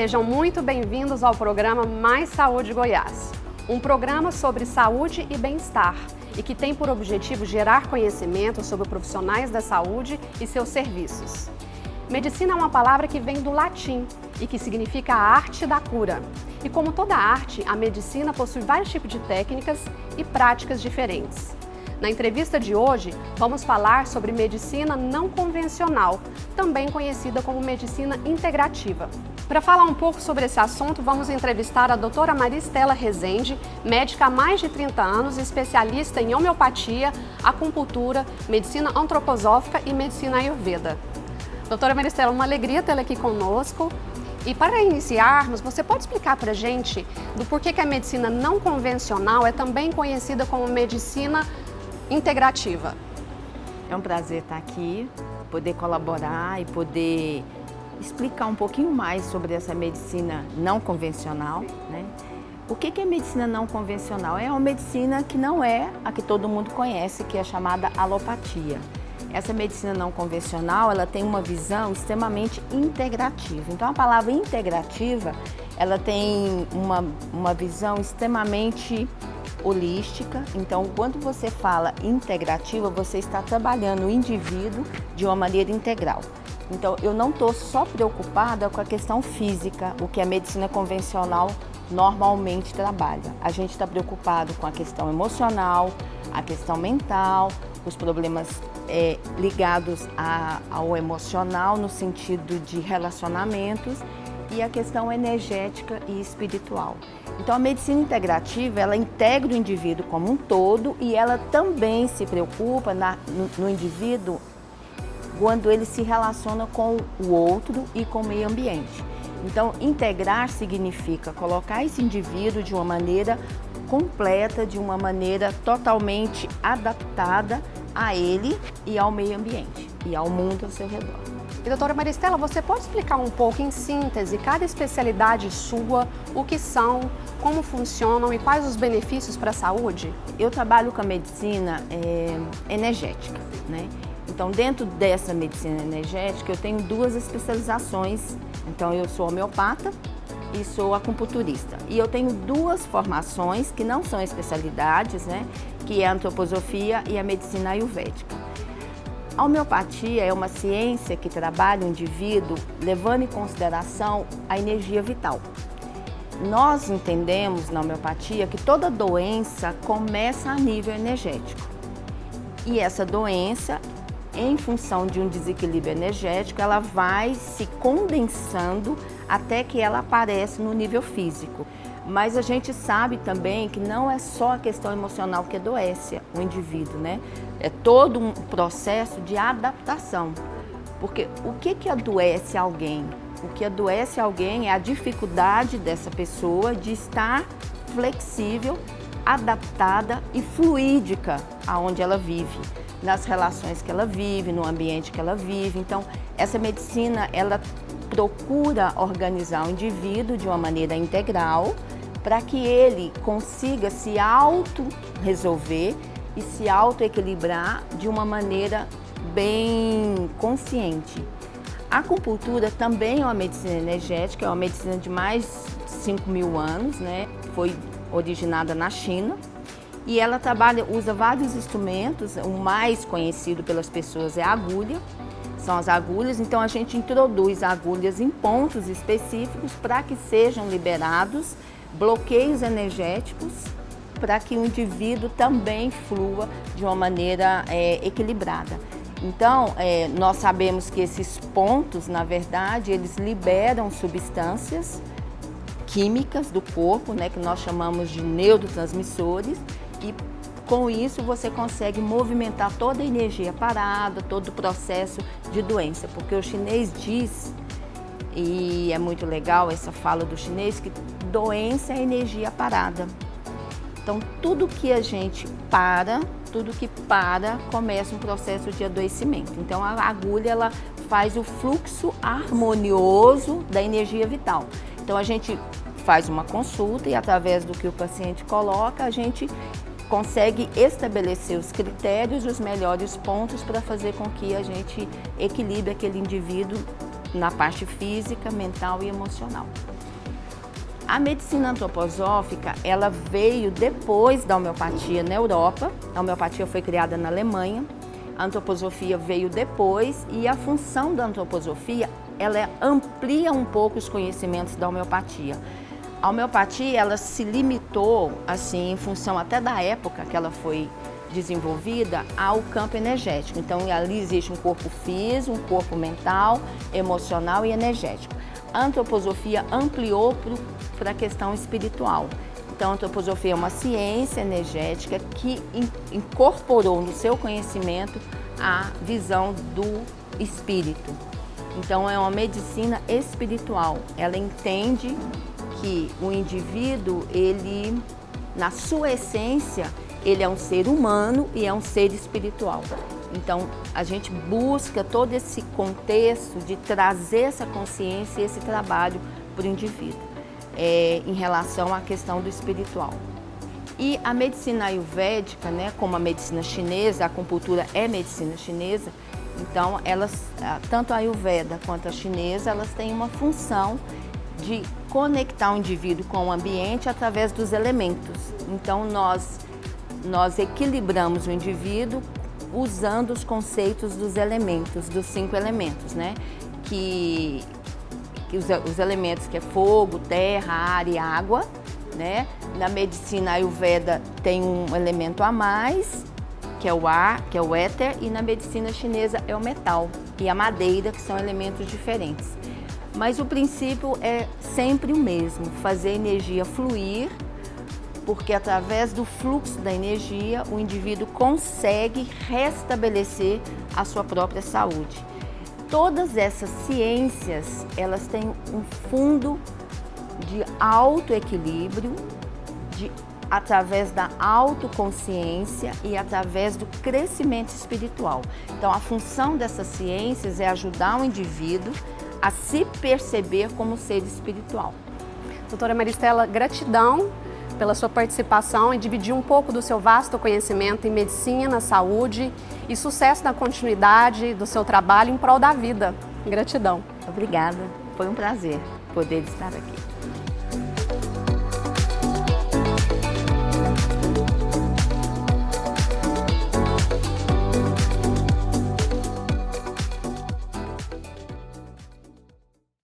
Sejam muito bem-vindos ao programa Mais Saúde Goiás, um programa sobre saúde e bem-estar e que tem por objetivo gerar conhecimento sobre profissionais da saúde e seus serviços. Medicina é uma palavra que vem do latim e que significa a arte da cura. E como toda arte, a medicina possui vários tipos de técnicas e práticas diferentes. Na entrevista de hoje, vamos falar sobre medicina não convencional, também conhecida como medicina integrativa. Para falar um pouco sobre esse assunto, vamos entrevistar a doutora Maristela Rezende, médica há mais de 30 anos, especialista em homeopatia, acupuntura, medicina antroposófica e medicina ayurveda. Doutora Maristela, uma alegria tê-la aqui conosco. E para iniciarmos, você pode explicar para a gente do porquê que a medicina não convencional é também conhecida como medicina integrativa? É um prazer estar aqui, poder colaborar e poder explicar um pouquinho mais sobre essa medicina não convencional, né? O que é medicina não convencional? É uma medicina que não é a que todo mundo conhece, que é chamada alopatia. Essa medicina não convencional, ela tem uma visão extremamente integrativa. Então, a palavra integrativa, ela tem uma visão extremamente holística. Então, quando você fala integrativa, você está trabalhando o indivíduo de uma maneira integral. Então, eu não estou só preocupada com a questão física, o que a medicina convencional normalmente trabalha. A gente está preocupado com a questão emocional, a questão mental, os problemas ligados ao emocional no sentido de relacionamentos e a questão energética e espiritual. Então, a medicina integrativa, ela integra o indivíduo como um todo e ela também se preocupa no indivíduo quando ele se relaciona com o outro e com o meio ambiente. Então, integrar significa colocar esse indivíduo de uma maneira completa, de uma maneira totalmente adaptada a ele e ao meio ambiente e ao mundo ao seu redor. E doutora Maristela, você pode explicar um pouco em síntese cada especialidade sua, o que são, como funcionam e quais os benefícios para a saúde? Eu trabalho com a medicina energética, né? Então, dentro dessa medicina energética, eu tenho duas especializações. Então, eu sou homeopata e sou acupunturista. E eu tenho duas formações que não são especialidades, né? Que é a antroposofia e a medicina ayurvédica. A homeopatia é uma ciência que trabalha o indivíduo levando em consideração a energia vital. Nós entendemos na homeopatia que toda doença começa a nível energético. E essa doença, em função de um desequilíbrio energético, ela vai se condensando até que ela aparece no nível físico. Mas a gente sabe também que não é só a questão emocional que adoece o indivíduo, né? É todo um processo de adaptação. Porque o que adoece alguém? O que adoece alguém é a dificuldade dessa pessoa de estar flexível, adaptada e fluídica aonde ela vive, nas relações que ela vive, no ambiente que ela vive. Então, essa medicina, ela procura organizar o indivíduo de uma maneira integral para que ele consiga se auto-resolver e se auto-equilibrar de uma maneira bem consciente. A acupuntura também é uma medicina energética, é uma medicina de mais de 5.000 anos, né? Foi originada na China e ela usa vários instrumentos. O mais conhecido pelas pessoas é a agulha. São as agulhas, então a gente introduz agulhas em pontos específicos para que sejam liberados bloqueios energéticos para que o indivíduo também flua de uma maneira equilibrada. Então, nós sabemos que esses pontos, na verdade, eles liberam substâncias químicas do corpo, né, que nós chamamos de neurotransmissores, e com isso você consegue movimentar toda a energia parada, todo o processo de doença, porque o chinês diz, e é muito legal essa fala do chinês, que doença é energia parada. Então, tudo que a gente tudo que para, começa um processo de adoecimento. Então, a agulha, ela faz o fluxo harmonioso da energia vital. Então, a gente faz uma consulta e, através do que o paciente coloca, a gente consegue estabelecer os critérios e os melhores pontos para fazer com que a gente equilibre aquele indivíduo na parte física, mental e emocional. A medicina antroposófica, ela veio depois da homeopatia na Europa. A homeopatia foi criada na Alemanha, a antroposofia veio depois e a função da antroposofia, ela amplia um pouco os conhecimentos da homeopatia. A homeopatia, ela se limitou, assim, em função até da época que ela foi desenvolvida, ao campo energético. Então, ali existe um corpo físico, um corpo mental, emocional e energético. A antroposofia ampliou para a questão espiritual. Então, a antroposofia é uma ciência energética que incorporou no seu conhecimento a visão do espírito. Então, é uma medicina espiritual. Ela entende que o indivíduo, ele, na sua essência, ele é um ser humano e é um ser espiritual. Então, a gente busca todo esse contexto de trazer essa consciência e esse trabalho para o indivíduo, em relação à questão do espiritual. E a medicina ayurvédica, né, como a medicina chinesa, a acupuntura é medicina chinesa, então elas, tanto a ayurveda quanto a chinesa, elas têm uma função de conectar o indivíduo com o ambiente através dos elementos. Então, nós equilibramos o indivíduo usando os conceitos dos elementos, dos 5 elementos, né? Que os elementos que é fogo, terra, ar e água, né? Na medicina ayurveda tem um elemento a mais, que é o ar, que é o éter, e na medicina chinesa é o metal e a madeira, que são elementos diferentes. Mas o princípio é sempre o mesmo, fazer a energia fluir, porque através do fluxo da energia o indivíduo consegue restabelecer a sua própria saúde. Todas essas ciências, elas têm um fundo de autoequilíbrio, através da autoconsciência e através do crescimento espiritual. Então, a função dessas ciências é ajudar o indivíduo a se perceber como ser espiritual. Doutora Maristela, gratidão pela sua participação e dividir um pouco do seu vasto conhecimento em medicina, saúde e sucesso na continuidade do seu trabalho em prol da vida. Gratidão. Obrigada, foi um prazer poder estar aqui.